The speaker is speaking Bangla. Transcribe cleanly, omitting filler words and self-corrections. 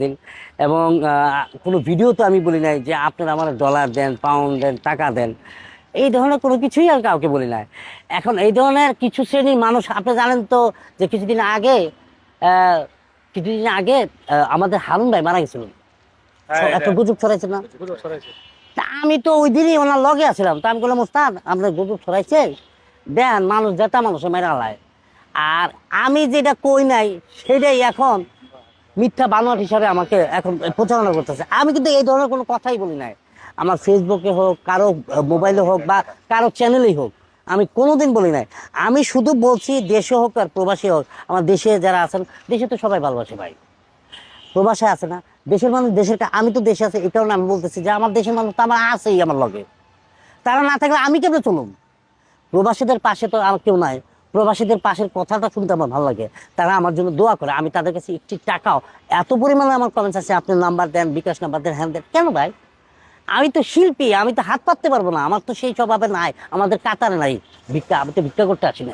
দিন। এবং কোনো ভিডিও তো আমি বলি নাই যে আপনারা আমার ডলার দেন, পাউন্ড দেন, টাকা দেন, এই ধরনের কোনো কিছুই আর কাউকে বলি নাই। এখন এই ধরনের কিছু শ্রেণীর মানুষ, আপনি জানেন তো যে আহ, কিছুদিন আগে আমাদের হারুন ভাই মারা গেছিল। হ্যাঁ, একটা গুজব ছড়াইছে না? গুজব ছড়াইছে। তা আমি তো ওই দিনই ওনার লগে আছিলাম, তা আমি বললাম ওস্তাদ আপনার গুজব ছড়াইছে, দেন মানুষ যেটা মানুষে মেরা লায়। আর আমি যেটা কই নাই সেটাই এখন মিথ্যা বানোয়াট হিসাবে আমাকে এখন প্রচারণা করতেছে। আমি কিন্তু এই ধরনের কোনো কথাই বলি নাই, আমার ফেসবুকে হোক, কারো মোবাইলে হোক, বা কারো চ্যানেলেই হোক, আমি কোনোদিন বলি নাই। আমি শুধু বলছি দেশে হোক আর প্রবাসী হোক, আমার দেশে যারা আছেন, দেশে তো সবাই ভালোবাসে ভাই, প্রবাসে আছে না? দেশের মানুষ দেশের আমি তো দেশে আছে, এই কারণে আমি বলতেছি যে আমার দেশের মানুষ তো আমার আছেই আমার লগে, তারা না থাকলে আমি কেমনে চলুন? প্রবাসীদের পাশে তো আমার কেউ নাই, প্রবাসীদের পাশের কথাটা শুনতে আমার ভালো লাগে, তারা আমার জন্য দোয়া করে, আমি তাদের কাছে একটি টাকাও, এত পরিমাণে আমার কমেন্টস আছে, আপনি নাম্বার দেন, বিকাশ নাম্বার দেন, হ্যান দেন, কেন ভাই? আমি তো শিল্পী, আমি তো হাত পাততে পারবো না, আমার তো সেই স্বভাবে নাই, আমাদের কাতারে নাই ভিক্ষা, আমি তো ভিক্ষা করতে আসি না।